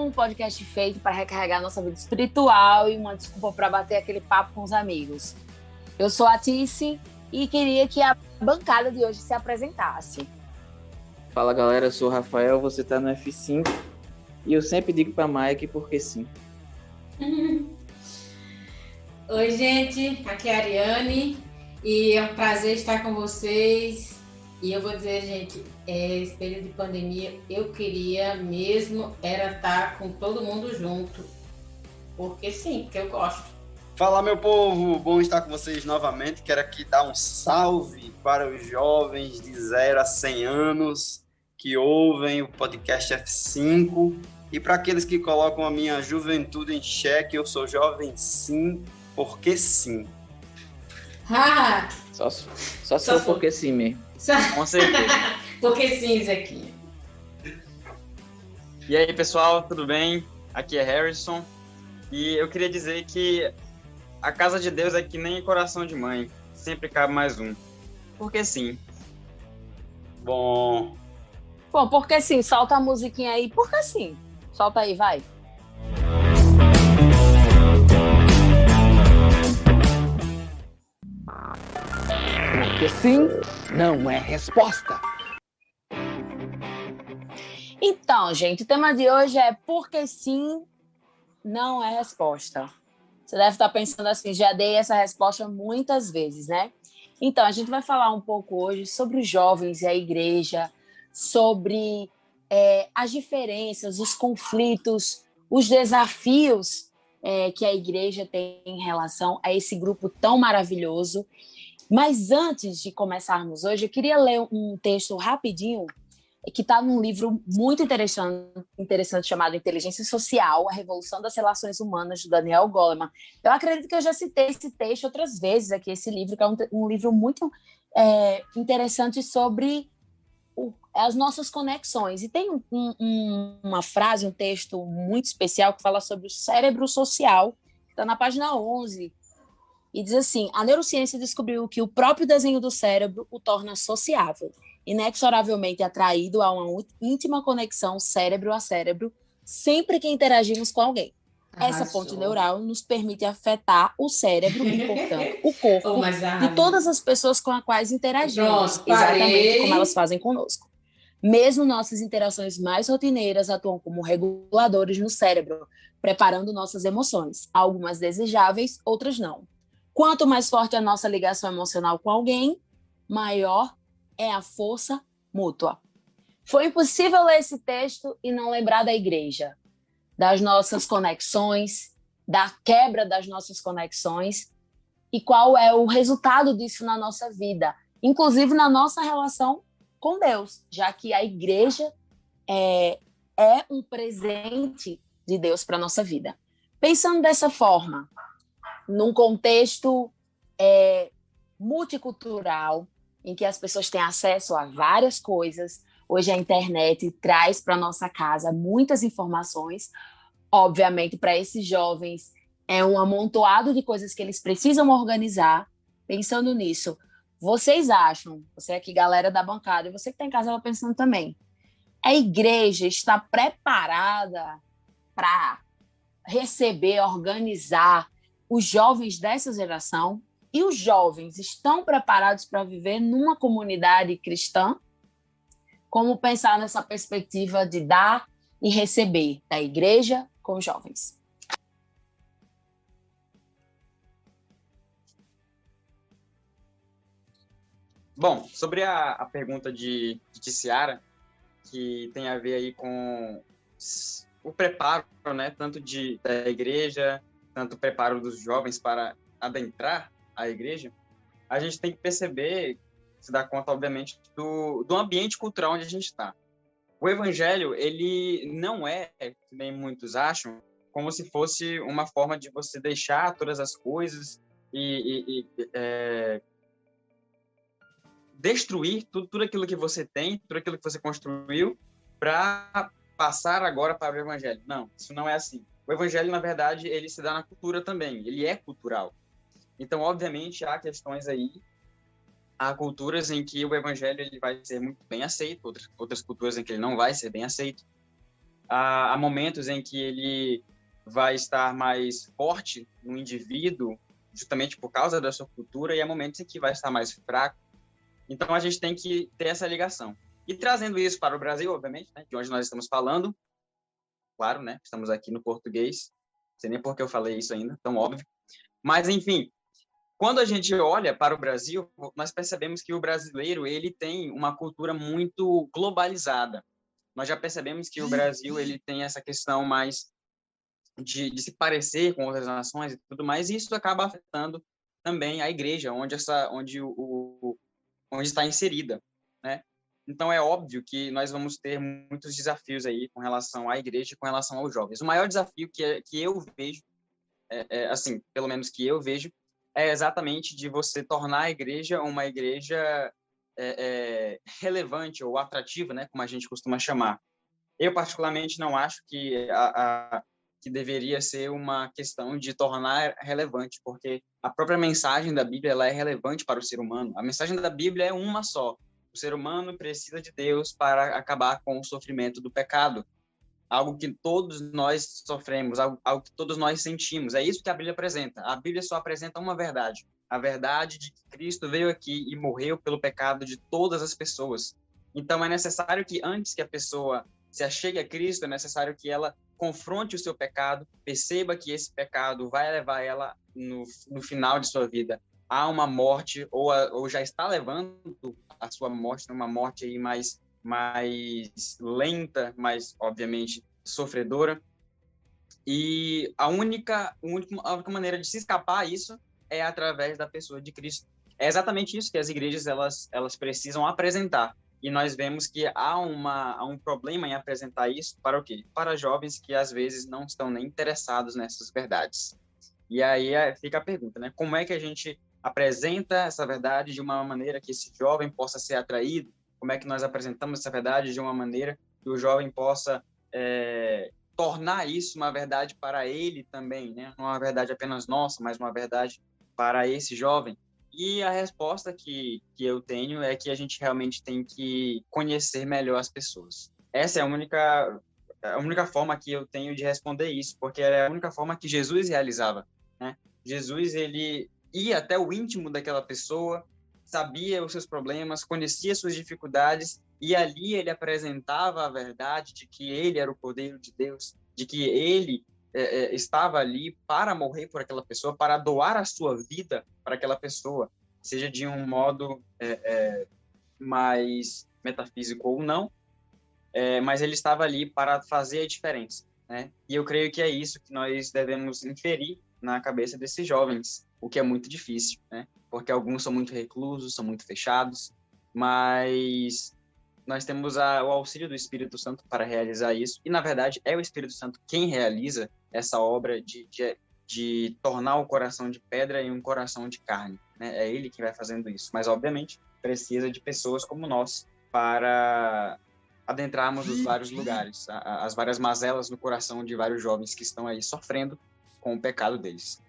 um podcast feito para recarregar nossa vida espiritual e uma desculpa para bater aquele papo com os amigos. Eu sou a Tice e queria que a bancada de hoje se apresentasse. Fala galera, eu sou o Rafael, você tá no F5 e eu sempre digo pra Maia que porque sim. Oi gente, aqui é a Ariane e é um prazer estar com vocês. E eu vou dizer, gente, esse período de pandemia eu queria mesmo era estar com todo mundo junto, porque sim, porque eu gosto. Fala meu povo, bom estar com vocês novamente. Quero aqui dar um salve para os jovens de 0 a 100 anos que ouvem o podcast F5 e para aqueles que colocam a minha juventude em xeque. Eu sou jovem sim, porque sim. Só se for porque sim mesmo. Com certeza. Porque sim, Zequinha. E aí, pessoal, tudo bem? Aqui é Harrison. E eu queria dizer que a casa de Deus é que nem coração de mãe. Sempre cabe mais um. Porque sim. Bom, porque sim, solta a musiquinha aí, porque sim. Solta aí, vai. Porque sim não é resposta. Então, gente, o tema de hoje é porque sim não é resposta. Você deve estar pensando assim, já dei essa resposta muitas vezes, né? Então, a gente vai falar um pouco hoje sobre os jovens e a igreja, sobre as diferenças, os conflitos, os desafios que a igreja tem em relação a esse grupo tão maravilhoso. Mas antes de começarmos hoje, eu queria ler um texto rapidinho que está num livro muito interessante chamado Inteligência Social, a Revolução das Relações Humanas, de Daniel Goleman. Eu acredito que eu já citei esse texto outras vezes aqui, esse livro, que é um livro muito interessante sobre as nossas conexões. E tem uma frase, um texto muito especial que fala sobre o cérebro social, que está na página 11, e diz assim: a neurociência descobriu que o próprio desenho do cérebro o torna sociável, inexoravelmente atraído a uma íntima conexão cérebro a cérebro, sempre que interagimos com alguém. Essa ponte neural nos permite afetar o cérebro e, portanto, o corpo de todas as pessoas com as quais interagimos, exatamente como elas fazem conosco. Mesmo nossas interações mais rotineiras atuam como reguladores no cérebro, preparando nossas emoções, algumas desejáveis, outras não. Quanto mais forte a nossa ligação emocional com alguém, maior é a força mútua. Foi impossível ler esse texto e não lembrar da igreja, das nossas conexões, da quebra das nossas conexões e qual é o resultado disso na nossa vida, inclusive na nossa relação com Deus, já que a igreja é um presente de Deus para a nossa vida. Pensando dessa forma, num contexto multicultural, em que as pessoas têm acesso a várias coisas. Hoje a internet traz para a nossa casa muitas informações. Obviamente, para esses jovens, é um amontoado de coisas que eles precisam organizar. Pensando nisso, vocês acham, você aqui, galera da bancada, e você que está em casa, ela pensando também, a igreja está preparada para receber, organizar os jovens dessa geração? E os jovens estão preparados para viver numa comunidade cristã? Como pensar nessa perspectiva de dar e receber da igreja com os jovens? Bom, sobre a pergunta de Ticiara, que tem a ver aí com o preparo, né, tanto da igreja, tanto o preparo dos jovens para adentrar a igreja, a gente tem que perceber, se dar conta, obviamente, do ambiente cultural onde a gente está. O evangelho, ele não é, que nem muitos acham, como se fosse uma forma de você deixar todas as coisas e destruir tudo aquilo que você tem, tudo aquilo que você construiu, para passar agora para o evangelho. Não, isso não é assim. O evangelho, na verdade, ele se dá na cultura também, ele é cultural. Então, obviamente, há questões aí, há culturas em que o evangelho ele vai ser muito bem aceito, outras culturas em que ele não vai ser bem aceito. há momentos em que ele vai estar mais forte no indivíduo, justamente por causa da sua cultura, e há momentos em que vai estar mais fraco. Então, a gente tem que ter essa ligação. E trazendo isso para o Brasil, obviamente, né, de onde nós estamos falando, claro, né, estamos aqui no português, não sei nem por que eu falei isso ainda, tão óbvio. Mas, enfim, quando a gente olha para o Brasil, nós percebemos que o brasileiro ele tem uma cultura muito globalizada. Nós já percebemos que o Brasil ele tem essa questão mais de se parecer com outras nações e tudo mais, e isso acaba afetando também a igreja, onde está inserida, né? Então é óbvio que nós vamos ter muitos desafios aí com relação à igreja e com relação aos jovens. O maior desafio que eu vejo, assim, pelo menos que eu vejo, é exatamente de você tornar a igreja uma igreja relevante ou atrativa, né, como a gente costuma chamar. Eu, particularmente, não acho que deveria ser uma questão de tornar relevante, porque a própria mensagem da Bíblia ela é relevante para o ser humano. A mensagem da Bíblia é uma só. O ser humano precisa de Deus para acabar com o sofrimento do pecado. Algo que todos nós sofremos, algo que todos nós sentimos. É isso que a Bíblia apresenta. A Bíblia só apresenta uma verdade. A verdade de que Cristo veio aqui e morreu pelo pecado de todas as pessoas. Então, é necessário que, antes que a pessoa se achegue a Cristo, é necessário que ela confronte o seu pecado, perceba que esse pecado vai levar ela, no final de sua vida, a uma morte, ou já está levando a sua morte, uma morte aí mais lenta, mais, obviamente, sofredora. E a única maneira de se escapar a isso é através da pessoa de Cristo. É exatamente isso que as igrejas elas precisam apresentar. E nós vemos que há um problema em apresentar isso para o quê? Para jovens que, às vezes, não estão nem interessados nessas verdades. E aí fica a pergunta, né? Como é que a gente apresenta essa verdade de uma maneira que esse jovem possa ser atraído? Como é que nós apresentamos essa verdade de uma maneira que o jovem possa tornar isso uma verdade para ele também, né? Não uma verdade apenas nossa, mas uma verdade para esse jovem. E a resposta que eu tenho é que a gente realmente tem que conhecer melhor as pessoas. Essa é a única forma que eu tenho de responder isso, porque é a única forma que Jesus realizava, né? Jesus, ele ia até o íntimo daquela pessoa, sabia os seus problemas, conhecia suas dificuldades, e ali ele apresentava a verdade de que ele era o Cordeiro de Deus, de que ele estava ali para morrer por aquela pessoa, para doar a sua vida para aquela pessoa, seja de um modo mais metafísico ou não, mas ele estava ali para fazer a diferença, né? E eu creio que é isso que nós devemos inferir na cabeça desses jovens, o que é muito difícil, né? Porque alguns são muito reclusos, são muito fechados, mas nós temos o auxílio do Espírito Santo para realizar isso, e na verdade é o Espírito Santo quem realiza essa obra de tornar o coração de pedra em um coração de carne, né? É ele que vai fazendo isso, mas obviamente precisa de pessoas como nós para adentrarmos os vários lugares, as várias mazelas no coração de vários jovens que estão aí sofrendo com o pecado deles.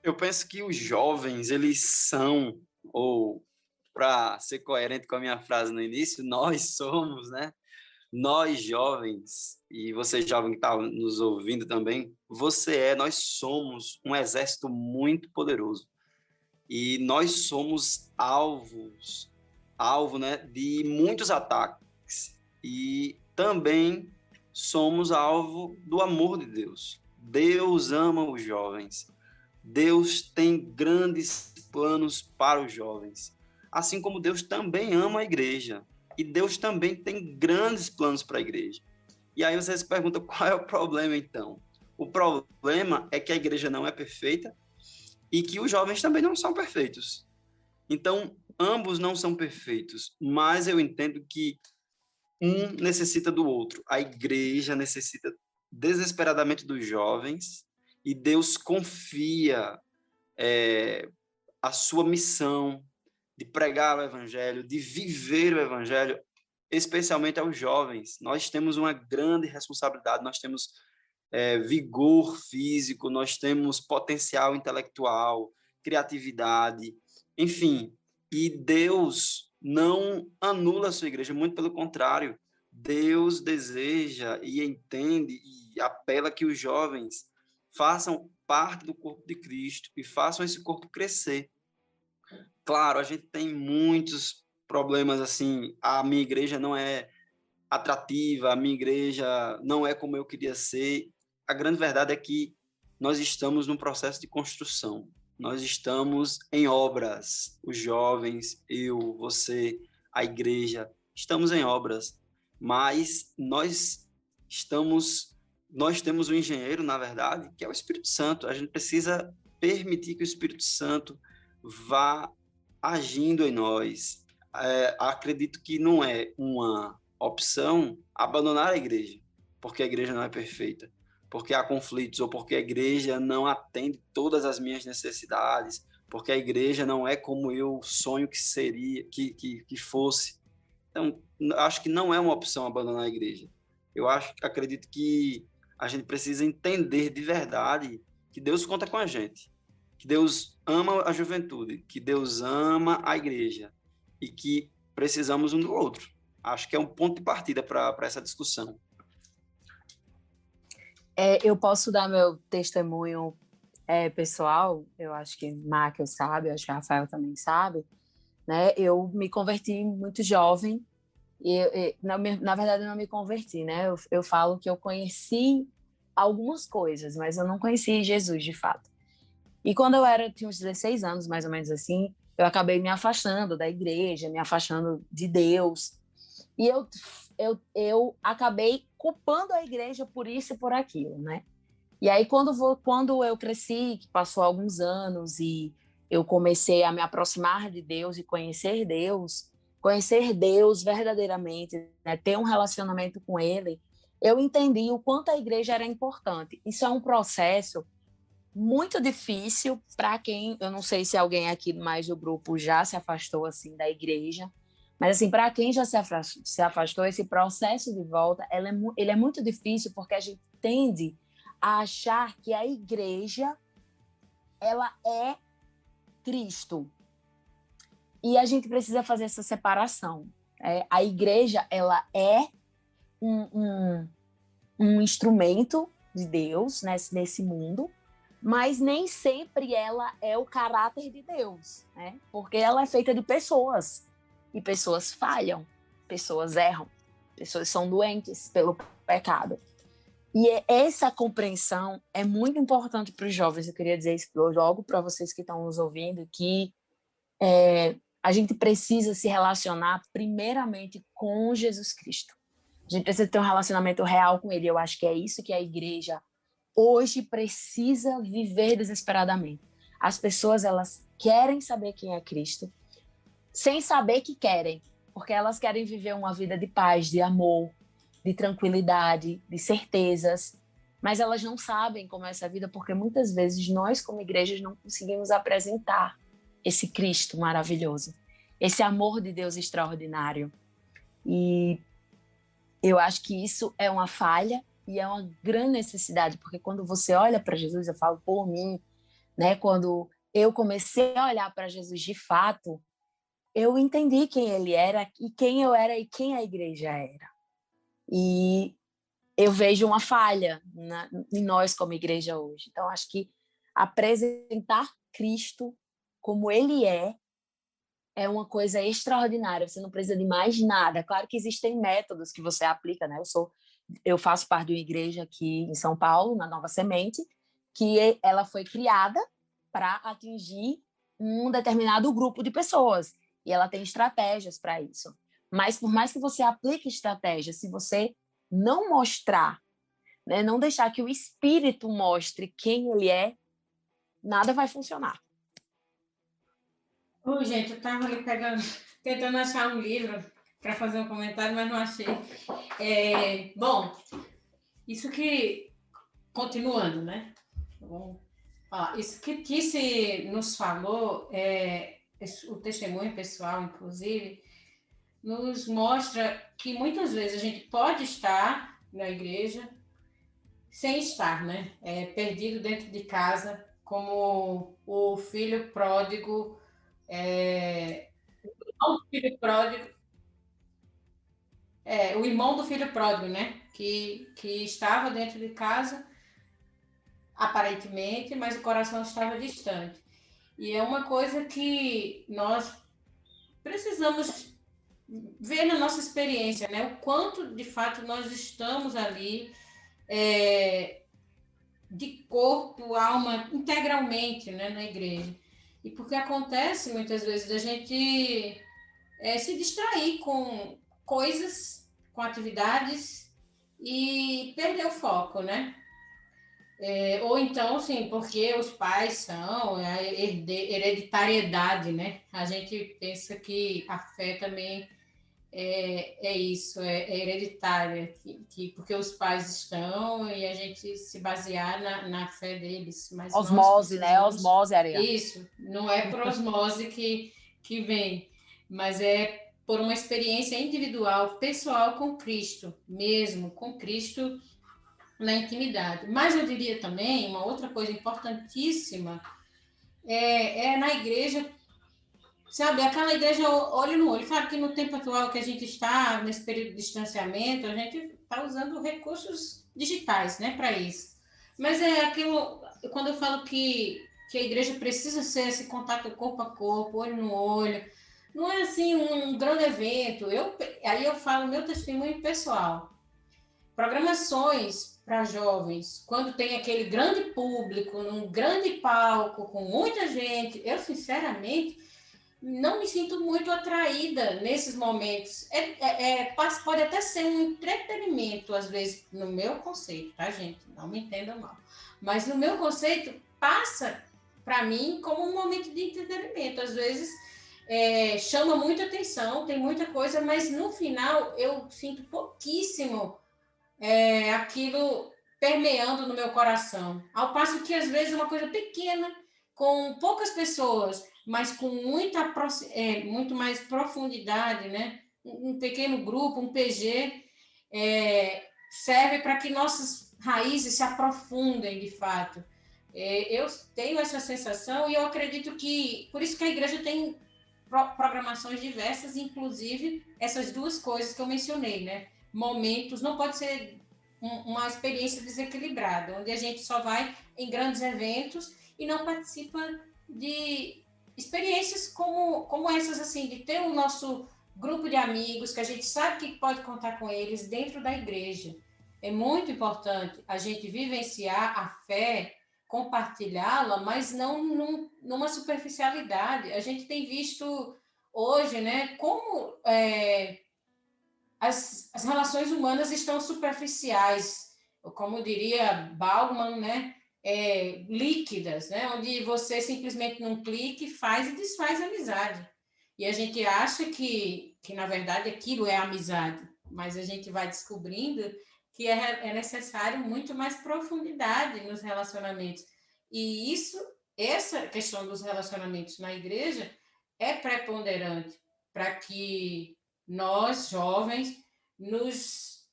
Eu penso que os jovens, eles são, ou para ser coerente com a minha frase no início, nós somos, né? Nós jovens, e você jovem que está nos ouvindo também, nós somos um exército muito poderoso. E nós somos alvo, né, de muitos ataques. E também somos alvo do amor de Deus. Deus ama os jovens. Deus tem grandes planos para os jovens. Assim como Deus também ama a igreja. E Deus também tem grandes planos para a igreja. E aí você se pergunta, qual é o problema então? O problema é que a igreja não é perfeita e que os jovens também não são perfeitos. Então, ambos não são perfeitos, mas eu entendo que um necessita do outro. A igreja necessita desesperadamente dos jovens e Deus confia a sua missão de pregar o evangelho, de viver o evangelho, especialmente aos jovens. Nós temos uma grande responsabilidade, nós temos vigor físico, nós temos potencial intelectual, criatividade, enfim. E Deus não anula a sua igreja, muito pelo contrário. Deus deseja e entende e apela que os jovens façam parte do corpo de Cristo e façam esse corpo crescer. Claro, a gente tem muitos problemas assim, a minha igreja não é atrativa, a minha igreja não é como eu queria ser. A grande verdade é que nós estamos num processo de construção. Nós estamos em obras. Os jovens, eu, você, a igreja, estamos em obras. Mas nós temos um engenheiro, na verdade, que é o Espírito Santo. A gente precisa permitir que o Espírito Santo vá agindo em nós. Acredito que não é uma opção abandonar a igreja, porque a igreja não é perfeita, porque há conflitos, ou porque a igreja não atende todas as minhas necessidades, porque a igreja não é como eu sonho que seria, que fosse. Então, acho que não é uma opção abandonar a igreja. Acredito que a gente precisa entender de verdade que Deus conta com a gente, que Deus ama a juventude, que Deus ama a igreja e que precisamos um do outro. Acho que é um ponto de partida para essa discussão. Eu posso dar meu testemunho pessoal, eu acho que Marcos sabe, eu acho que Rafael também sabe, né? Eu me converti muito jovem, na verdade eu não me converti, né? Eu falo que eu conheci algumas coisas, mas eu não conheci Jesus de fato. E quando tinha uns 16 anos, mais ou menos assim, eu acabei me afastando da igreja, me afastando de Deus. E eu acabei culpando a igreja por isso e por aquilo, né? E aí, quando eu cresci, que passou alguns anos, e eu comecei a me aproximar de Deus e conhecer Deus verdadeiramente, né? Ter um relacionamento com Ele, eu entendi o quanto a igreja era importante. Isso é um processo muito difícil para quem, eu não sei se alguém aqui mais do grupo já se afastou assim da igreja, mas assim, para quem já se afastou, esse processo de volta, ele é muito difícil porque a gente tende a achar que a igreja ela é Cristo. E a gente precisa fazer essa separação. A igreja ela é um instrumento de Deus, né, nesse mundo, mas nem sempre ela é o caráter de Deus, né? Porque ela é feita de pessoas, e pessoas falham, pessoas erram, pessoas são doentes pelo pecado. E essa compreensão é muito importante para os jovens. Eu queria dizer isso logo para vocês que estão nos ouvindo, que a gente precisa se relacionar primeiramente com Jesus Cristo. A gente precisa ter um relacionamento real com Ele. Eu acho que é isso que a igreja hoje precisa viver desesperadamente. As pessoas, elas querem saber quem é Cristo, sem saber que querem, porque elas querem viver uma vida de paz, de amor, de tranquilidade, de certezas, mas elas não sabem como é essa vida, porque muitas vezes nós, como igrejas, não conseguimos apresentar esse Cristo maravilhoso, esse amor de Deus extraordinário. E eu acho que isso é uma falha e é uma grande necessidade, porque quando você olha para Jesus, eu falo por mim, né? Quando eu comecei a olhar para Jesus de fato, eu entendi quem ele era e quem eu era e quem a igreja era. E eu vejo uma falha em nós como igreja hoje. Então, acho que apresentar Cristo como ele é uma coisa extraordinária. Você não precisa de mais nada. Claro que existem métodos que você aplica, né? Eu faço parte de uma igreja aqui em São Paulo, na Nova Semente, que ela foi criada para atingir um determinado grupo de pessoas. E ela tem estratégias para isso. Mas por mais que você aplique estratégias, se você não mostrar, né, não deixar que o Espírito mostre quem ele é, nada vai funcionar. Gente, eu estava ali tentando achar um livro para fazer um comentário, mas não achei. Bom, isso que... Continuando, né? Bom, isso que Tice nos falou, o testemunho pessoal, inclusive, nos mostra que muitas vezes a gente pode estar na igreja sem estar, né? Perdido dentro de casa, como o filho pródigo, o filho pródigo. o irmão do filho pródigo, né? Que estava dentro de casa, aparentemente, mas o coração estava distante. E é uma coisa que nós precisamos ver na nossa experiência, né? O quanto, de fato, nós estamos ali de corpo, alma, integralmente, né, na igreja. E porque acontece, muitas vezes, a gente se distrair com coisas, com atividades e perder o foco, né? Ou então, sim, porque os pais são a hereditariedade, né? A gente pensa que a fé também isso, é hereditária, porque os pais estão e a gente se basear na fé deles. Mas Osmose, né? Osmose, Ariane. Isso, não é por osmose que vem, mas é por uma experiência individual, pessoal com Cristo, mesmo, com Cristo na intimidade. Mas eu diria também, uma outra coisa importantíssima, é na igreja, sabe, aquela igreja olho no olho. Claro que no tempo atual que a gente está, nesse período de distanciamento, a gente está usando recursos digitais, né, para isso. Mas é aquilo, quando eu falo que a igreja precisa ser esse contato corpo a corpo, olho no olho, não é assim um grande evento. Aí eu falo meu testemunho pessoal. Programações para jovens, quando tem aquele grande público, num grande palco, com muita gente, eu sinceramente não me sinto muito atraída nesses momentos. Pode até ser um entretenimento, às vezes, no meu conceito, tá, gente? Não me entendam mal. Mas no meu conceito, passa para mim como um momento de entretenimento. Às vezes chama muita atenção, tem muita coisa, mas no final eu sinto pouquíssimo aquilo permeando no meu coração. Ao passo que, às vezes, uma coisa pequena, com poucas pessoas, mas com muito mais profundidade, né? Um pequeno grupo, um PG, serve para que nossas raízes se aprofundem, de fato. Eu tenho essa sensação e eu acredito que, por isso que a igreja tem programações diversas, inclusive essas duas coisas que eu mencionei, né? Momentos, não pode ser uma experiência desequilibrada, onde a gente só vai em grandes eventos e não participa de experiências como essas, assim, de ter o nosso grupo de amigos, que a gente sabe que pode contar com eles dentro da igreja. É muito importante a gente vivenciar a fé, compartilhá-la, mas não numa superficialidade. A gente tem visto hoje, né, como as relações humanas estão superficiais, como diria Bauman, né? Líquidas, né? Onde você simplesmente num clique faz e desfaz a amizade. E a gente acha que na verdade, aquilo é amizade, mas a gente vai descobrindo que é necessário muito mais profundidade nos relacionamentos. E essa questão dos relacionamentos na igreja é preponderante para que nós, jovens, nos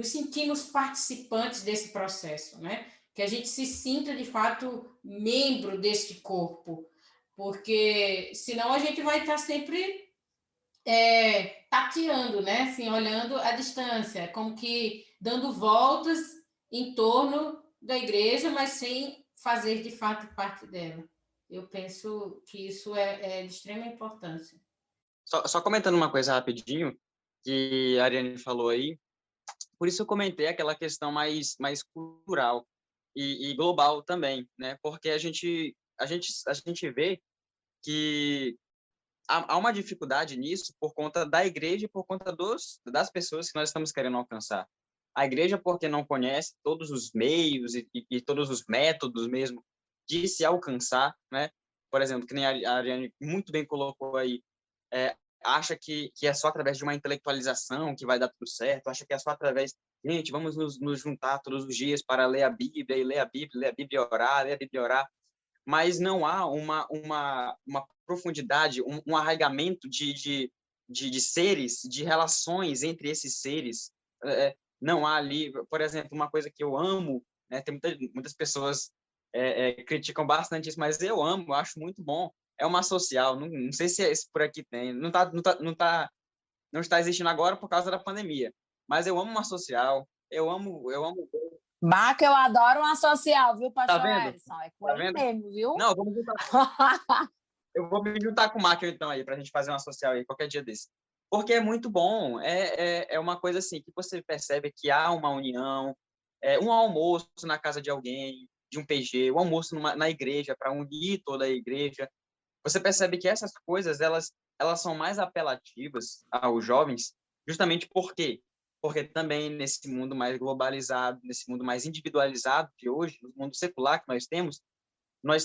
sentimos participantes desse processo, né? Que a gente se sinta, de fato, membro deste corpo, porque senão a gente vai estar sempre tateando, né? Assim, olhando à distância, como que dando voltas em torno da igreja, mas sem fazer, de fato, parte dela. Eu penso que isso é de extrema importância. Só comentando uma coisa rapidinho, que a Ariane falou aí, por isso eu comentei aquela questão mais cultural e global também, né? Porque a gente vê que há uma dificuldade nisso por conta da igreja e por conta das pessoas que nós estamos querendo alcançar. A igreja, porque não conhece todos os meios e todos os métodos mesmo de se alcançar, né? Por exemplo, que nem a Ariane muito bem colocou aí, acha que é só através de uma intelectualização que vai dar tudo certo, acha que é só através... Gente, vamos nos juntar todos os dias para ler a Bíblia, e ler a Bíblia e orar, ler a Bíblia e orar. Mas não há uma profundidade, um arraigamento de seres, de relações entre esses seres. Não há ali, por exemplo, uma coisa que eu amo, né? Tem muitas pessoas criticam bastante isso, mas eu amo, eu acho muito bom. É uma social, não sei se por aqui tem, não tá não está existindo agora por causa da pandemia. Mas eu amo uma social, eu amo. Marca, eu adoro uma social, viu, Tá pastor vendo? Ellison? É com Tá ele vendo? mesmo, viu? Não, eu vou me juntar com o Marco então aí, pra gente fazer uma social aí qualquer dia desse. Porque é muito bom, é uma coisa assim, que você percebe que há uma união, um almoço na casa de alguém, de um PG, um almoço na igreja, para unir toda a igreja. Você percebe que essas coisas, elas são mais apelativas aos jovens, justamente por quê? Porque também nesse mundo mais globalizado, nesse mundo mais individualizado de hoje, no mundo secular que nós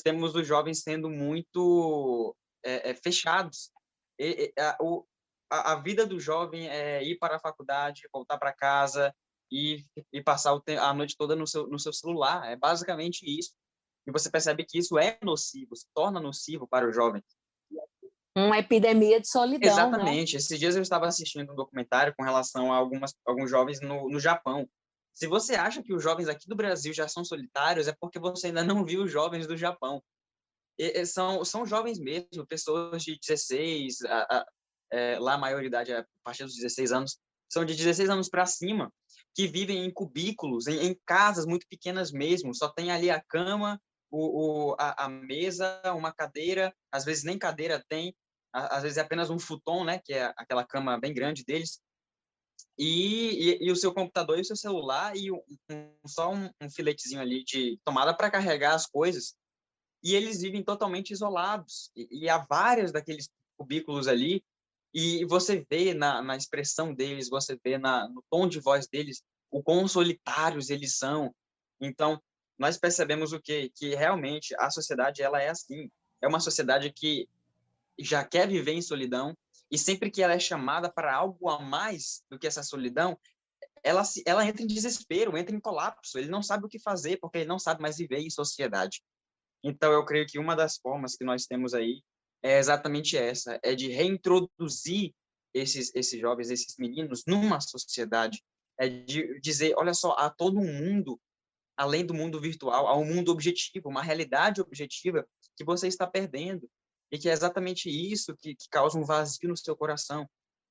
temos os jovens sendo muito fechados. E, a vida do jovem é ir para a faculdade, voltar para casa e passar a noite toda no seu celular. É basicamente isso. E você percebe que isso é nocivo, se torna nocivo para o jovem. Uma epidemia de solidão, né? Exatamente. Esses dias eu estava assistindo um documentário com relação a alguns jovens no Japão. Se você acha que os jovens aqui do Brasil já são solitários, é porque você ainda não viu os jovens do Japão. São jovens mesmo, pessoas de 16, lá a maioridade, a partir dos 16 anos, são de 16 anos para cima, que vivem em cubículos, em casas muito pequenas mesmo, só tem ali a cama, a mesa, uma cadeira, às vezes nem cadeira tem, às vezes é apenas um futon, né, que é aquela cama bem grande deles, e o seu computador e o seu celular e só um filetezinho ali de tomada para carregar as coisas, e eles vivem totalmente isolados, e há vários daqueles cubículos ali, e você vê na expressão deles, você vê no tom de voz deles, o quão solitários eles são. Então, nós percebemos o quê? Que realmente a sociedade, ela é assim, é uma sociedade que já quer viver em solidão, e sempre que ela é chamada para algo a mais do que essa solidão, ela entra em desespero, entra em colapso, ele não sabe o que fazer, porque ele não sabe mais viver em sociedade. Então, eu creio que uma das formas que nós temos aí é exatamente essa, é de reintroduzir esses jovens, esses meninos, numa sociedade, é de dizer, olha só, há todo um mundo, além do mundo virtual, há um mundo objetivo, uma realidade objetiva que você está perdendo, e que é exatamente isso que causa um vazio no seu coração,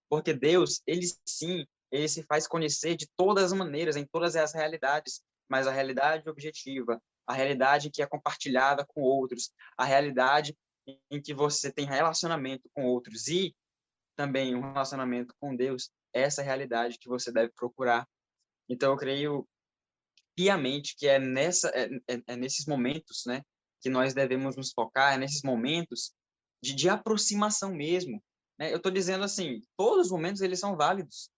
porque Deus, ele sim, ele se faz conhecer de todas as maneiras, em todas as realidades, mas a realidade objetiva, a realidade que é compartilhada com outros, a realidade em que você tem relacionamento com outros e também um relacionamento com Deus, essa é a realidade que você deve procurar. Então, eu creio piamente que é nesses momentos, né, que nós devemos nos focar, é nesses momentos de aproximação mesmo, né? Eu estou dizendo assim, todos os momentos eles são válidos,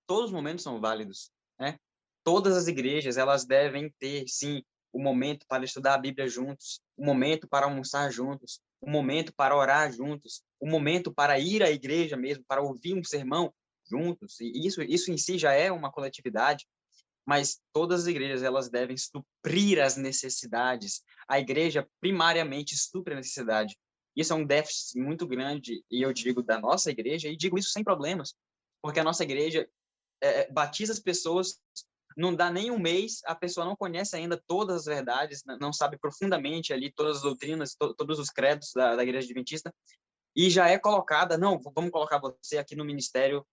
todos os momentos são válidos, né? Todas as igrejas, elas devem ter, sim, o momento para estudar a Bíblia juntos, o momento para almoçar juntos, o momento para orar juntos, o momento para ir à igreja mesmo, para ouvir um sermão juntos, e isso em si já é uma coletividade, mas todas as igrejas, elas devem suprir as necessidades. A igreja, primariamente, supre a necessidade. Isso é um déficit muito grande, e eu digo da nossa igreja, e digo isso sem problemas, porque a nossa igreja batiza as pessoas, não dá nem um mês, a pessoa não conhece ainda todas as verdades, não sabe profundamente ali todas as doutrinas, todos os credos da igreja adventista, e já é colocada, não, vamos colocar você aqui no ministério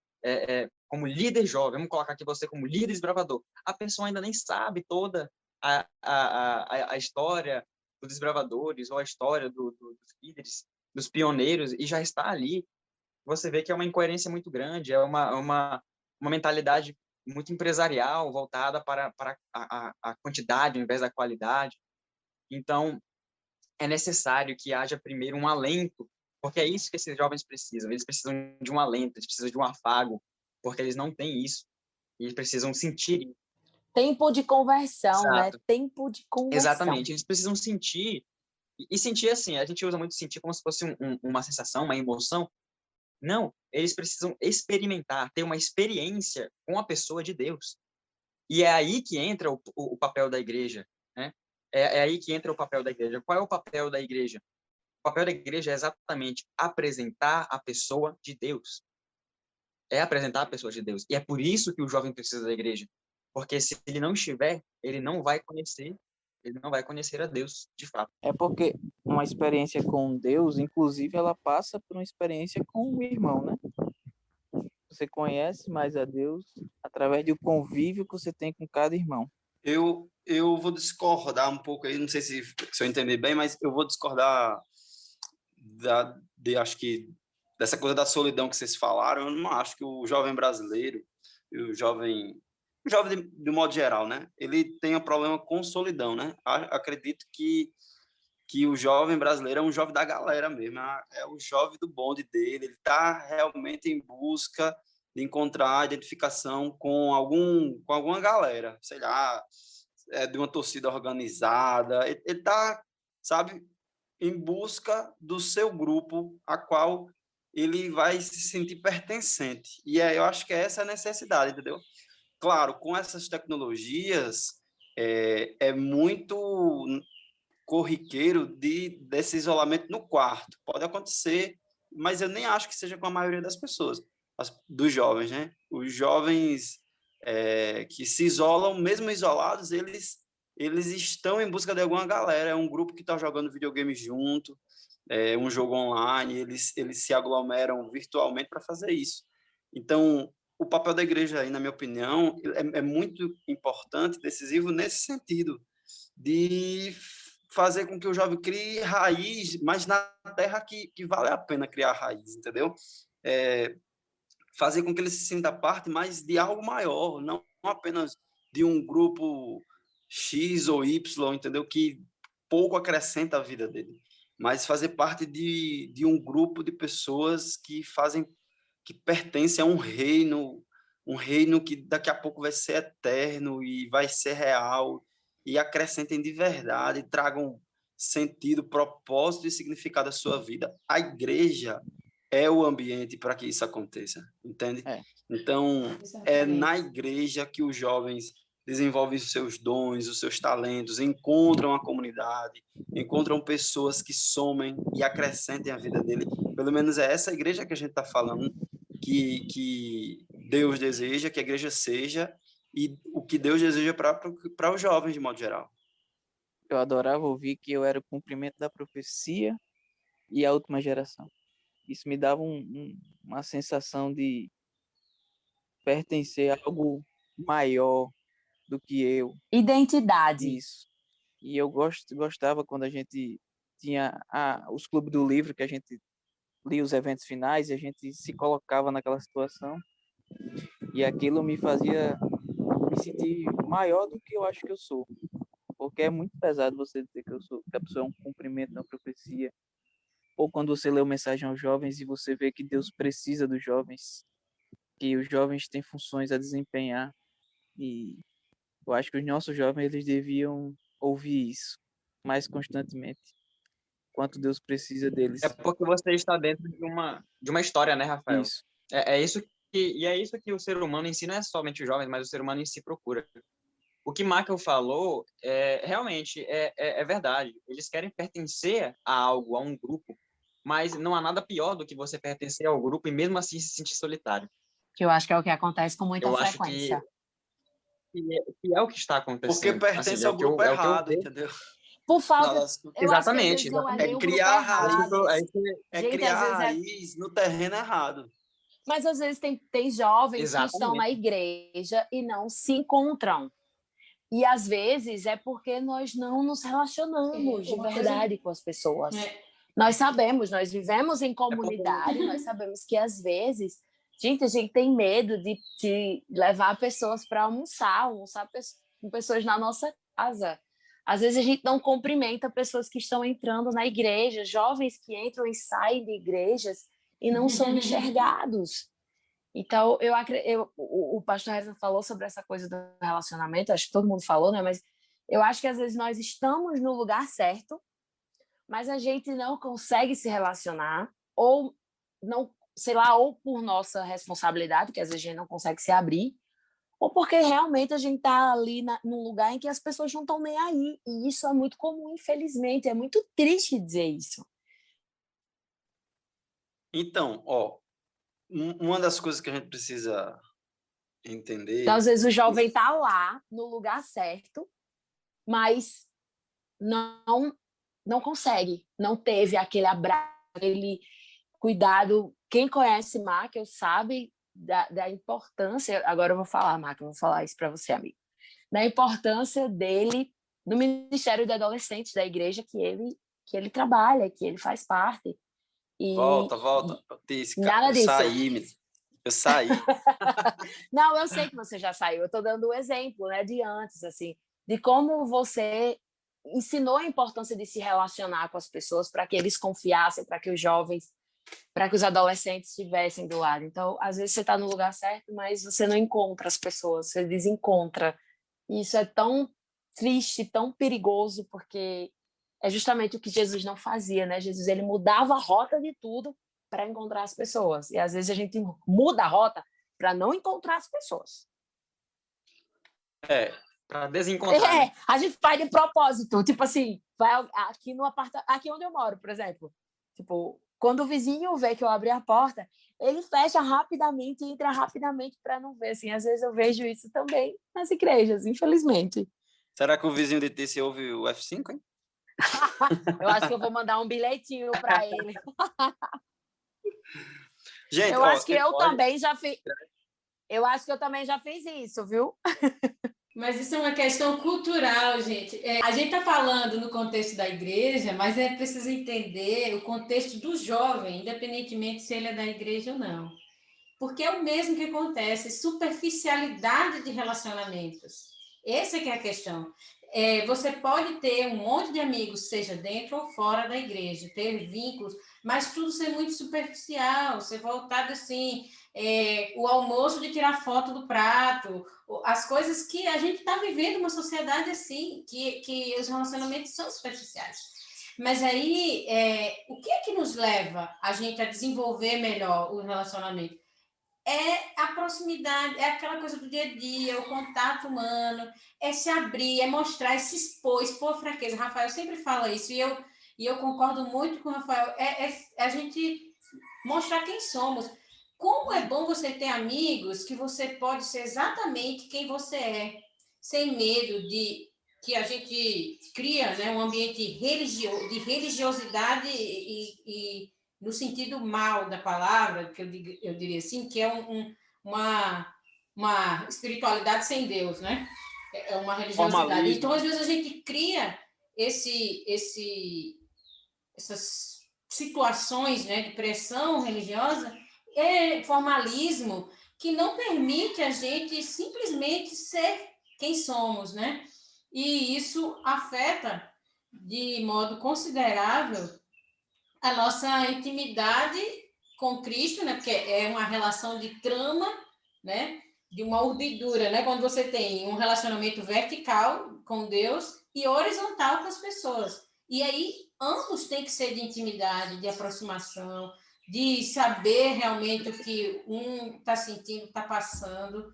como líder jovem, vamos colocar aqui você como líder desbravador. A pessoa ainda nem sabe toda a história dos desbravadores, ou a história dos líderes, dos pioneiros, e já está ali. Você vê que é uma incoerência muito grande, é uma mentalidade muito empresarial, voltada para a quantidade ao invés da qualidade. Então, é necessário que haja primeiro um alento, porque é isso que esses jovens precisam. Eles precisam de um alento, eles precisam de um afago, porque eles não têm isso. E eles precisam sentir. Tempo de conversão, Exato. né? Tempo de conversão. Exatamente. Eles precisam sentir. E sentir assim, a gente usa muito sentir como se fosse uma sensação, uma emoção. Não, eles precisam experimentar, ter uma experiência com a pessoa de Deus. E é aí que entra o papel da igreja, né? É aí que entra o papel da igreja. Qual é o papel da igreja? O papel da igreja é exatamente apresentar a pessoa de Deus. É apresentar a pessoa de Deus. E é por isso que o jovem precisa da igreja. Porque se ele não estiver, ele não vai conhecer a Deus, de fato. É porque uma experiência com Deus, inclusive, ela passa por uma experiência com o irmão, né? Você conhece mais a Deus através do convívio que você tem com cada irmão. Eu vou discordar um pouco aí, não sei se eu entendi bem, mas eu vou discordar acho que dessa coisa da solidão que vocês falaram. Eu não acho que o jovem brasileiro, o jovem de modo geral, né, ele tenha problema com solidão, né? Acredito que o jovem brasileiro é um jovem da galera mesmo, é o jovem do bonde dele, ele está realmente em busca de encontrar identificação com alguma galera, sei lá, de uma torcida organizada, ele está, sabe, em busca do seu grupo, a qual ele vai se sentir pertencente. E eu acho que é essa a necessidade, entendeu? Claro, com essas tecnologias, é muito corriqueiro desse isolamento no quarto. Pode acontecer, mas eu nem acho que seja com a maioria das pessoas, dos jovens, né? Os jovens que se isolam, mesmo isolados, eles estão em busca de alguma galera, é um grupo que está jogando videogame junto, um jogo online, eles se aglomeram virtualmente para fazer isso. Então, o papel da igreja aí, na minha opinião, é muito importante, decisivo nesse sentido, de fazer com que o jovem crie raiz, mas na terra que vale a pena criar raiz, entendeu? Fazer com que ele se sinta parte mais de algo maior, não apenas de um grupo X ou Y, entendeu? Que pouco acrescenta a vida dele, mas fazer parte de um grupo de pessoas que pertencem a um reino que daqui a pouco vai ser eterno e vai ser real, e acrescentem de verdade, tragam sentido, propósito e significado à sua vida. A igreja é o ambiente para que isso aconteça, entende? Então, é na igreja que os jovens desenvolvem os seus dons, os seus talentos, encontram a comunidade, encontram pessoas que somem e acrescentem a vida dele. Pelo menos é essa igreja que a gente está falando, que Deus deseja que a igreja seja, e o que Deus deseja para os jovens, de modo geral. Eu adorava ouvir que eu era o cumprimento da profecia e a última geração. Isso me dava uma sensação de pertencer a algo maior do que eu. Identidade. Isso. E eu gostava quando a gente tinha os clubes do livro, que a gente lia os eventos finais e a gente se colocava naquela situação. E aquilo me fazia me sentir maior do que eu acho que eu sou. Porque é muito pesado você dizer que a pessoa é um cumprimento da profecia. Ou quando você lê uma mensagem aos jovens e você vê que Deus precisa dos jovens, que os jovens têm funções a desempenhar. E eu acho que os nossos jovens eles deviam ouvir isso mais constantemente. Quanto Deus precisa deles. É porque você está dentro de uma história, né, Rafael? Isso. É isso que o ser humano em si, não é somente os jovens, mas o ser humano em si procura. O que Michael falou realmente é verdade. Eles querem pertencer a algo, a um grupo, mas não há nada pior do que você pertencer ao grupo e mesmo assim se sentir solitário. Que eu acho que é o que acontece com muita frequência. Acho que é o que está acontecendo. Porque pertence ao grupo errado, entendeu? Por falta... Exatamente. Criar raiz. Criar raiz no terreno errado. Mas às vezes tem jovens Exatamente. que estão na igreja e não se encontram. E às vezes é porque nós não nos relacionamos de verdade com as pessoas. Nós sabemos, nós vivemos em comunidade, nós sabemos que às vezes, gente, a gente tem medo de levar pessoas para almoçar com pessoas na nossa casa. Às vezes a gente não cumprimenta pessoas que estão entrando na igreja, jovens que entram e saem de igrejas e não são enxergados. Então, o pastor Reza falou sobre essa coisa do relacionamento, acho que todo mundo falou, né? Mas eu acho que às vezes nós estamos no lugar certo, mas a gente não consegue se relacionar, ou não, sei lá, ou por nossa responsabilidade, que às vezes a gente não consegue se abrir, ou porque realmente a gente está ali num lugar em que as pessoas não estão nem aí. E isso é muito comum, infelizmente. É muito triste dizer isso. Então, uma das coisas que a gente precisa entender... Então, às vezes o jovem está lá, no lugar certo, mas não consegue, não teve aquele abraço, aquele cuidado. Quem conhece Michael sabe da importância, agora eu vou falar, Marco, eu vou falar isso para você, amigo, da importância dele no Ministério de Adolescentes da igreja que ele trabalha, que ele faz parte. E Volta. nada Eu disso. Eu saí. Não, eu sei que você já saiu. Eu estou dando um exemplo, né, de antes, assim, de como você ensinou a importância de se relacionar com as pessoas para que eles confiassem, para que os jovens, para que os adolescentes estivessem do lado. Então, às vezes você está no lugar certo, mas você não encontra as pessoas, você desencontra. E isso é tão triste, tão perigoso, porque é justamente o que Jesus não fazia, né? Jesus, ele mudava a rota de tudo para encontrar as pessoas. E às vezes a gente muda a rota para não encontrar as pessoas. Para desencontrar. Né? A gente faz de propósito. Tipo assim, vai aqui no aqui onde eu moro, por exemplo. Tipo, quando o vizinho vê que eu abri a porta, ele fecha rapidamente e entra rapidamente para não ver. Assim, às vezes eu vejo isso também nas igrejas, infelizmente. Será que o vizinho de Tícia ouve o F5, hein? Eu acho que eu vou mandar um bilhetinho para ele. Gente, eu acho que eu pode... também já fiz. Eu acho que eu também já fiz isso, viu? Mas isso é uma questão cultural, gente. A gente está falando no contexto da igreja, mas é preciso entender o contexto do jovem, independentemente se ele é da igreja ou não. Porque é o mesmo que acontece, superficialidade de relacionamentos. Essa é que é a questão. Você pode ter um monte de amigos, seja dentro ou fora da igreja, ter vínculos, mas tudo ser muito superficial, ser voltado assim, o almoço de tirar foto do prato, as coisas que a gente está vivendo uma sociedade assim, que os relacionamentos são superficiais. Mas aí, o que é que nos leva a gente a desenvolver melhor o relacionamento? É a proximidade, é aquela coisa do dia a dia, o contato humano, é se abrir, é mostrar, é se expor a fraqueza. Rafael sempre fala isso, e eu concordo muito com o Rafael, é a gente mostrar quem somos. Como é bom você ter amigos que você pode ser exatamente quem você é, sem medo de que a gente cria, né, um ambiente de religiosidade e no sentido mal da palavra, que eu diria assim, que é uma espiritualidade sem Deus, né? É uma religiosidade. Formalismo. Então, às vezes, a gente cria essas situações, né, de pressão religiosa, formalismo, que não permite a gente simplesmente ser quem somos, né? E isso afeta de modo considerável a nossa intimidade com Cristo, né? Porque é uma relação de trama, né? De uma urdidura, né? Quando você tem um relacionamento vertical com Deus e horizontal com as pessoas. E aí, ambos têm que ser de intimidade, de aproximação, de saber realmente o que um está sentindo, está passando.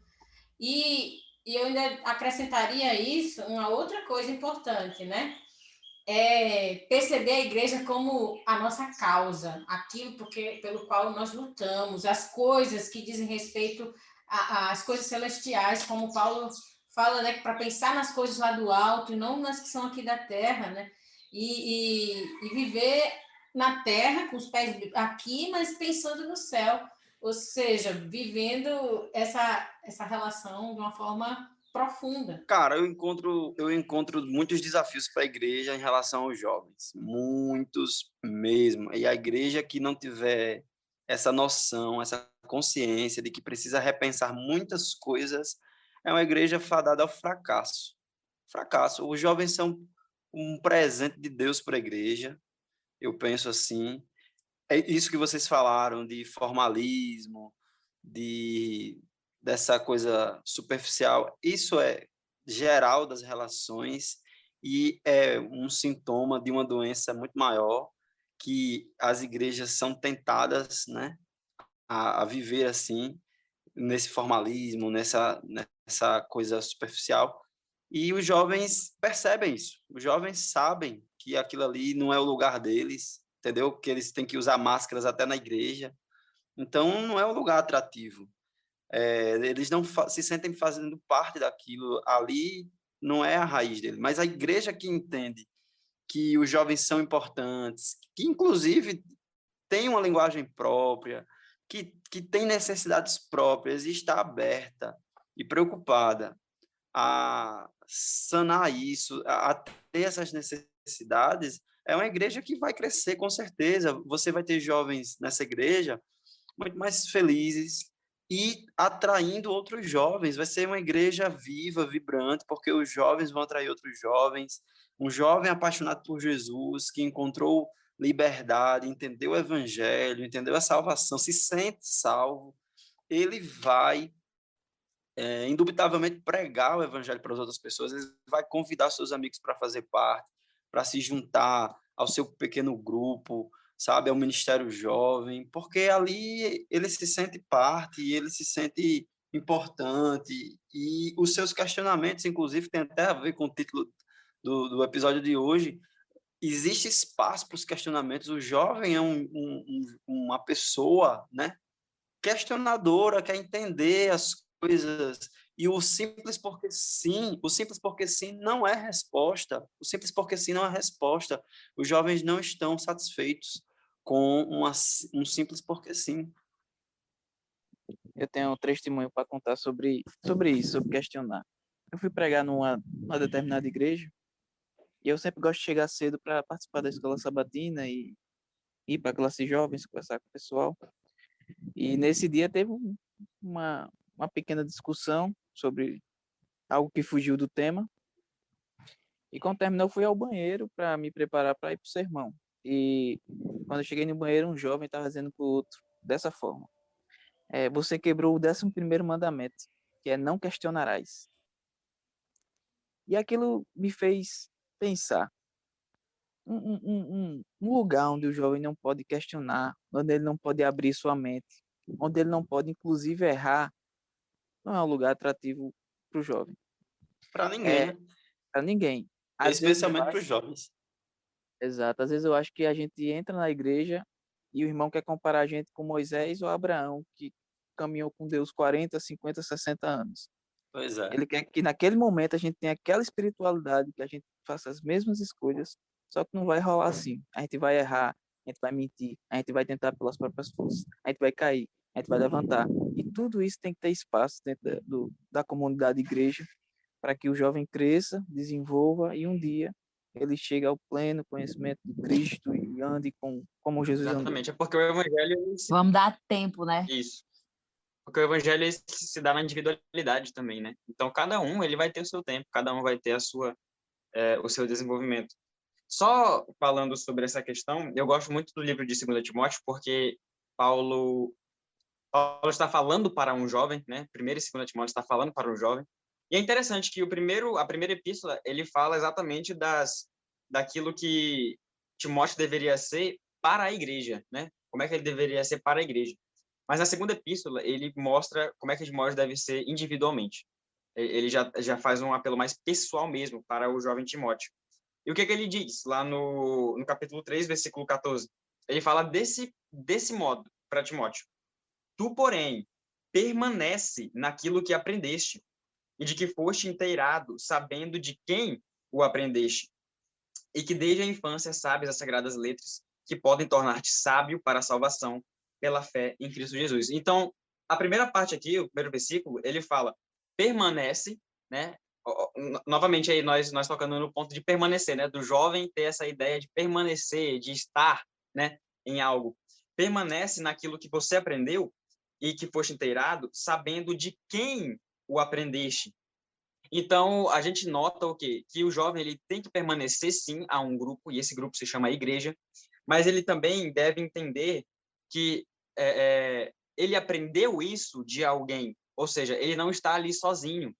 E eu ainda acrescentaria isso, uma outra coisa importante, né? Perceber a igreja como a nossa causa, aquilo pelo qual nós lutamos, as coisas que dizem respeito às coisas celestiais, como Paulo fala, né, para pensar nas coisas lá do alto e não nas que são aqui da terra, né? E viver na terra, com os pés aqui, mas pensando no céu, ou seja, vivendo essa relação de uma forma profunda. Cara, eu encontro muitos desafios para a igreja em relação aos jovens, muitos mesmo. E a igreja que não tiver essa noção, essa consciência de que precisa repensar muitas coisas, é uma igreja fadada ao fracasso. Fracasso. Os jovens são um presente de Deus para a igreja, eu penso assim. É isso que vocês falaram de formalismo, dessa coisa superficial, isso é geral das relações e é um sintoma de uma doença muito maior que as igrejas são tentadas, né, a viver assim, nesse formalismo, nessa coisa superficial. E os jovens percebem isso. Os jovens sabem que aquilo ali não é o lugar deles, entendeu? Que eles têm que usar máscaras até na igreja. Então, não é um lugar atrativo. Eles não se sentem fazendo parte daquilo ali, não é a raiz dele. Mas a igreja que entende que os jovens são importantes, que inclusive tem uma linguagem própria, que tem necessidades próprias e está aberta e preocupada a sanar isso, a ter essas necessidades, é uma igreja que vai crescer com certeza. Você vai ter jovens nessa igreja muito mais felizes e atraindo outros jovens. Vai ser uma igreja viva, vibrante, porque os jovens vão atrair outros jovens. Um jovem apaixonado por Jesus, que encontrou liberdade, entendeu o evangelho, entendeu a salvação, se sente salvo, ele vai indubitavelmente pregar o evangelho para as outras pessoas, ele vai convidar seus amigos para fazer parte, para se juntar ao seu pequeno grupo, sabe, ao ministério jovem, porque ali ele se sente parte, ele se sente importante, e os seus questionamentos, inclusive, tem até a ver com o título do episódio de hoje. Existe espaço para os questionamentos. O jovem é uma pessoa, né, questionadora, quer entender as coisas, e o simples porque sim não é resposta. O simples porque sim não é resposta. Os jovens não estão satisfeitos com um simples porque sim. Eu tenho um testemunho para contar sobre isso, sobre questionar. Eu fui pregar numa determinada igreja, e eu sempre gosto de chegar cedo para participar da escola sabatina e ir para a classe jovens, conversar com o pessoal. E nesse dia teve uma pequena discussão sobre algo que fugiu do tema. E quando terminou, eu fui ao banheiro para me preparar para ir para o sermão. E quando eu cheguei no banheiro, um jovem estava dizendo para o outro, dessa forma: você quebrou o 11º mandamento, que é não questionarás. E aquilo me fez pensar. Um lugar onde o jovem não pode questionar, onde ele não pode abrir sua mente, onde ele não pode, inclusive, errar, não é um lugar atrativo para o jovem. Para ninguém, né? Para ninguém. Especialmente para os jovens. Exato. Às vezes eu acho que a gente entra na igreja e o irmão quer comparar a gente com Moisés ou Abraão, que caminhou com Deus 40, 50, 60 anos. Pois é. Ele quer que naquele momento a gente tenha aquela espiritualidade, que a gente faça as mesmas escolhas, só que não vai rolar assim. A gente vai errar, a gente vai mentir, a gente vai tentar pelas próprias forças, a gente vai cair, a gente vai levantar. E tudo isso tem que ter espaço dentro da comunidade igreja, para que o jovem cresça, desenvolva e um dia ele chegue ao pleno conhecimento de Cristo e ande como Jesus andou. Exatamente, é porque o evangelho... Vamos dar tempo, né? Isso. Porque o evangelho se dá na individualidade também, né? Então, cada um ele vai ter o seu tempo, cada um vai ter o seu desenvolvimento. Só falando sobre essa questão, eu gosto muito do livro de 2 Timóteo, porque Paulo está falando para um jovem, né? 1 e 2 Timóteo está falando para um jovem. E é interessante que a primeira epístola, ele fala exatamente daquilo que Timóteo deveria ser para a igreja, né? Como é que ele deveria ser para a igreja. Mas na segunda epístola, ele mostra como é que Timóteo deve ser individualmente. Ele já faz um apelo mais pessoal mesmo para o jovem Timóteo. E o que ele diz lá no capítulo 3, versículo 14? Ele fala desse modo para Timóteo. Tu, porém, permanece naquilo que aprendeste e de que foste inteirado, sabendo de quem o aprendeste, e que desde a infância sabes as sagradas letras que podem tornar-te sábio para a salvação pela fé em Cristo Jesus. Então, a primeira parte aqui, o primeiro versículo, ele fala, permanece, né? Novamente aí nós tocando no ponto de permanecer, né? Do jovem ter essa ideia de permanecer, de estar, né? Em algo. Permanece naquilo que você aprendeu e que foste inteirado, sabendo de quem o aprendeste. Então, a gente nota o quê? Que o jovem ele tem que permanecer, sim, a um grupo, e esse grupo se chama igreja, mas ele também deve entender que ele aprendeu isso de alguém, ou seja, ele não está ali sozinho.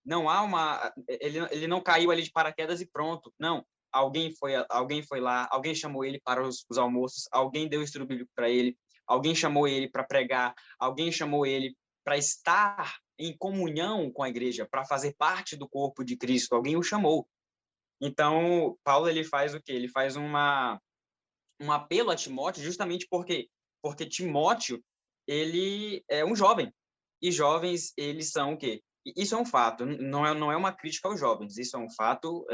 Não há ele não caiu ali de paraquedas e pronto. Não, alguém foi lá, alguém chamou ele para os almoços, alguém deu estudo bíblico para ele, alguém chamou ele para pregar, alguém chamou ele para estar em comunhão com a igreja, para fazer parte do corpo de Cristo. Alguém o chamou. Então, Paulo ele faz o quê? Ele faz um apelo a Timóteo justamente porque Timóteo ele é um jovem. E jovens, eles são o quê? Isso é um fato, não é uma crítica aos jovens, isso é um fato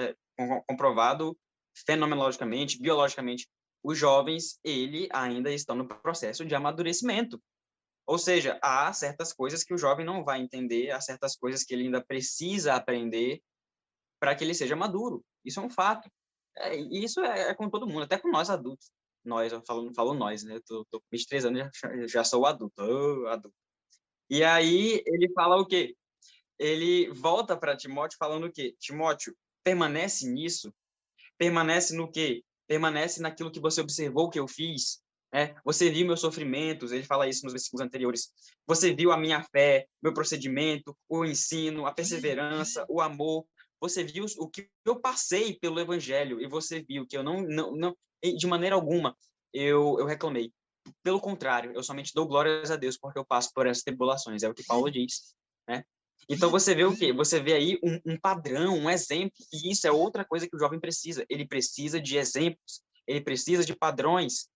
comprovado fenomenologicamente, biologicamente. os jovens, ele ainda estão no processo de amadurecimento. Ou seja, há certas coisas que o jovem não vai entender, há certas coisas que ele ainda precisa aprender para que ele seja maduro. Isso é um fato. E isso é com todo mundo, até com nós adultos. Nós, eu falo nós, né? Eu tô com 23 anos, já sou adulto. Adulto. E aí ele fala o quê? Ele volta para Timóteo falando o quê? Timóteo, permanece nisso. Permanece no quê? Permanece naquilo que você observou que eu fiz. Você viu meus sofrimentos, ele fala isso nos versículos anteriores. Você viu a minha fé, meu procedimento, o ensino, a perseverança, o amor. Você viu o que eu passei pelo evangelho e você viu que eu não de maneira alguma, eu reclamei. Pelo contrário, eu somente dou glórias a Deus porque eu passo por essas tribulações. É o que Paulo diz, né? Então, você vê o quê? Você vê aí um padrão, um exemplo, e isso é outra coisa que o jovem precisa. Ele precisa de exemplos, ele precisa de padrões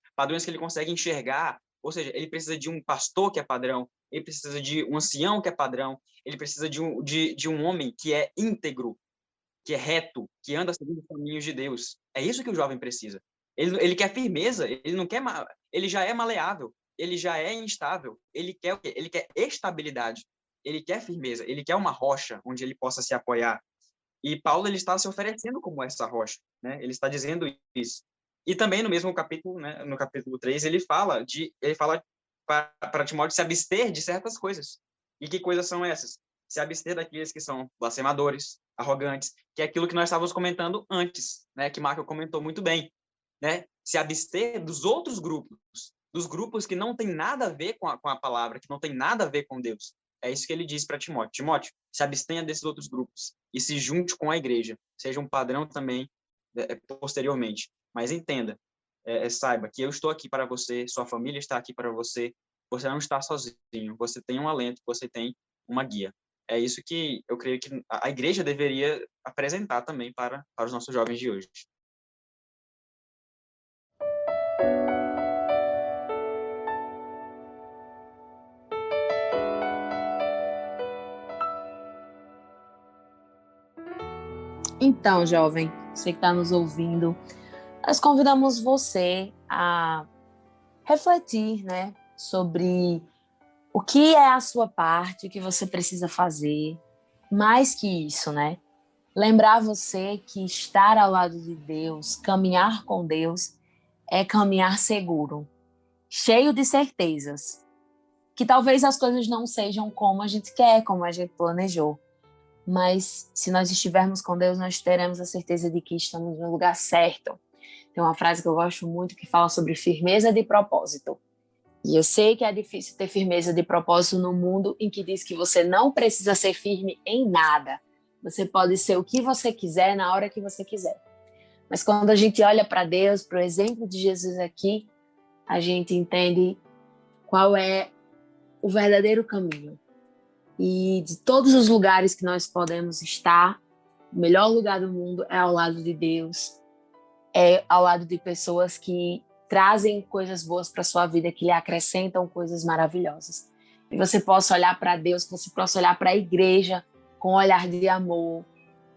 que ele consegue enxergar, ou seja, ele precisa de um pastor que é padrão, ele precisa de um ancião que é padrão, ele precisa de um homem que é íntegro, que é reto, que anda segundo os caminhos de Deus. É isso que o jovem precisa. Ele quer firmeza, ele não quer, ele já é maleável, ele já é instável, ele quer o quê? Ele quer estabilidade, ele quer firmeza, ele quer uma rocha onde ele possa se apoiar. E Paulo ele está se oferecendo como essa rocha, né? Ele está dizendo isso. E também no mesmo capítulo, né, no capítulo 3, ele fala para Timóteo se abster de certas coisas. E que coisas são essas? Se abster daqueles que são blasfemadores, arrogantes, que é aquilo que nós estávamos comentando antes, né, que Marco comentou muito bem, né? Se abster dos outros grupos, dos grupos que não tem nada a ver com a palavra, que não tem nada a ver com Deus. É isso que ele diz para Timóteo. Timóteo, se abstenha desses outros grupos e se junte com a igreja. Seja um padrão também posteriormente. Mas entenda, saiba que eu estou aqui para você, sua família está aqui para você, você não está sozinho, você tem um alento, você tem uma guia. É isso que eu creio que a igreja deveria apresentar também para os nossos jovens de hoje. Então, jovem, você que está nos ouvindo, nós convidamos você a refletir, né, sobre o que é a sua parte, o que você precisa fazer. Mais que isso, né? Lembrar você que estar ao lado de Deus, caminhar com Deus, é caminhar seguro, cheio de certezas. Que talvez as coisas não sejam como a gente quer, como a gente planejou. Mas se nós estivermos com Deus, nós teremos a certeza de que estamos no lugar certo. Tem uma frase que eu gosto muito que fala sobre firmeza de propósito. E eu sei que é difícil ter firmeza de propósito no mundo em que diz que você não precisa ser firme em nada. Você pode ser o que você quiser na hora que você quiser. Mas quando a gente olha para Deus, para o exemplo de Jesus aqui, a gente entende qual é o verdadeiro caminho. E de todos os lugares que nós podemos estar, o melhor lugar do mundo é ao lado de Deus, é ao lado de pessoas que trazem coisas boas para a sua vida, que lhe acrescentam coisas maravilhosas. E você possa olhar para Deus, que você possa olhar para a igreja com um olhar de amor,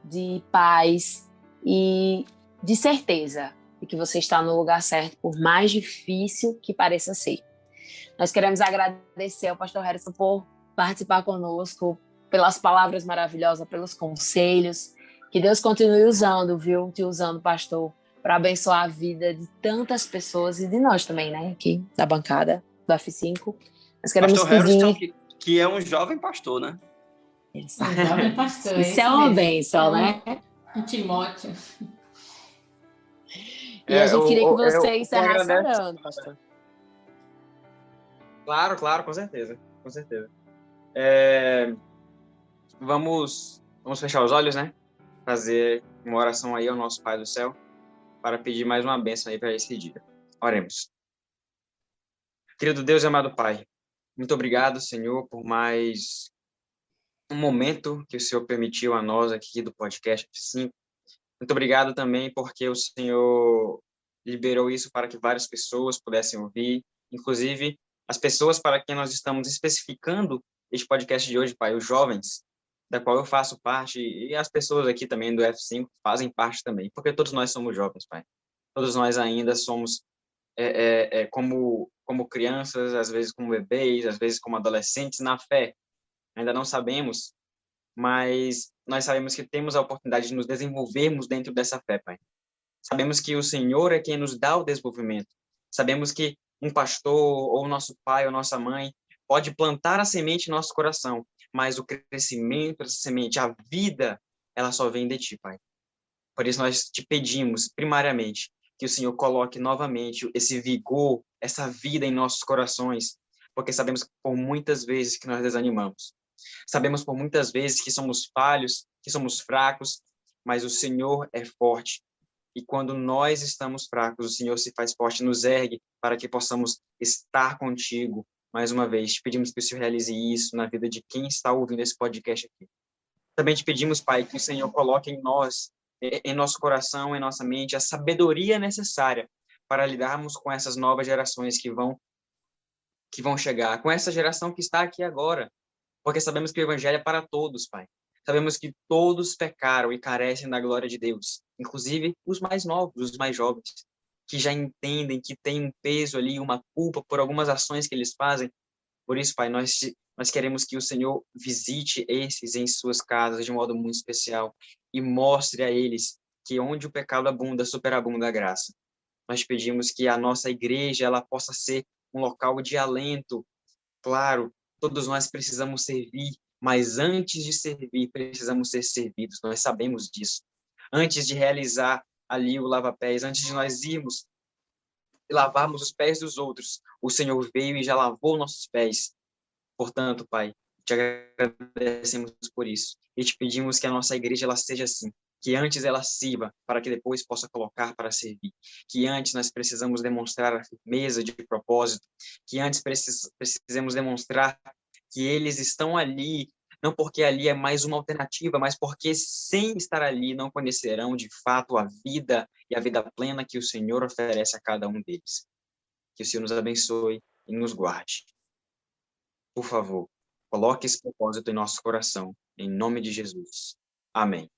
de paz e de certeza de que você está no lugar certo, por mais difícil que pareça ser. Nós queremos agradecer ao pastor Harrison por participar conosco, pelas palavras maravilhosas, pelos conselhos. Que Deus continue usando, viu? Te usando, pastor, para abençoar a vida de tantas pessoas e de nós também, né? Aqui da bancada do F5. Nós queremos Pastor Harrison, pedir... que é um jovem pastor, né? Isso, Um jovem pastor. Isso é uma bênção, né? Um Timóteo. E a gente queria que você eu encerrasse agradeço. orando, pastor. Claro, com certeza. Com certeza. Vamos fechar os olhos, né? Fazer uma oração aí ao nosso Pai do Céu para pedir mais uma bênção aí para esse dia. Oremos. Querido Deus e amado Pai, muito obrigado, Senhor, por mais um momento que o Senhor permitiu a nós aqui do podcast F5. Muito obrigado também porque o Senhor liberou isso para que várias pessoas pudessem ouvir, inclusive as pessoas para quem nós estamos especificando este podcast de hoje, Pai, os jovens, da qual eu faço parte, e as pessoas aqui também do F5 fazem parte também, porque todos nós somos jovens, Pai. Todos nós ainda somos como crianças, às vezes como bebês, às vezes como adolescentes na fé. Ainda não sabemos, mas nós sabemos que temos a oportunidade de nos desenvolvermos dentro dessa fé, Pai. Sabemos que o Senhor é quem nos dá o desenvolvimento. Sabemos que um pastor, ou nosso pai, ou nossa mãe, pode plantar a semente em nosso coração, mas o crescimento dessa semente, a vida, ela só vem de Ti, Pai. Por isso nós te pedimos, primariamente, que o Senhor coloque novamente esse vigor, essa vida em nossos corações, porque sabemos por muitas vezes que nós desanimamos. Sabemos por muitas vezes que somos falhos, que somos fracos, mas o Senhor é forte. E quando nós estamos fracos, o Senhor se faz forte, nos ergue para que possamos estar contigo. Mais uma vez, te pedimos que o Senhor realize isso na vida de quem está ouvindo esse podcast aqui. Também te pedimos, Pai, que o Senhor coloque em nós, em nosso coração, em nossa mente, a sabedoria necessária para lidarmos com essas novas gerações que vão chegar, com essa geração que está aqui agora. Porque sabemos que o Evangelho é para todos, Pai. Sabemos que todos pecaram e carecem da glória de Deus, inclusive os mais novos, os mais jovens, que já entendem que tem um peso ali, uma culpa por algumas ações que eles fazem. Por isso, Pai, nós queremos que o Senhor visite esses em suas casas de um modo muito especial e mostre a eles que onde o pecado abunda, superabunda a graça. Nós pedimos que a nossa igreja ela possa ser um local de alento. Claro, todos nós precisamos servir, mas antes de servir, precisamos ser servidos. Nós sabemos disso. Antes de realizar ali o lava-pés, antes de nós irmos e lavarmos os pés dos outros, o Senhor veio e já lavou nossos pés. Portanto, Pai, te agradecemos por isso. E te pedimos que a nossa igreja ela seja assim, que antes ela sirva para que depois possa colocar para servir. Que antes nós precisamos demonstrar a firmeza de propósito, que antes precisamos demonstrar que eles estão ali, não porque ali é mais uma alternativa, mas porque sem estar ali não conhecerão de fato a vida e a vida plena que o Senhor oferece a cada um deles. Que o Senhor nos abençoe e nos guarde. Por favor, coloque esse propósito em nosso coração, em nome de Jesus. Amém.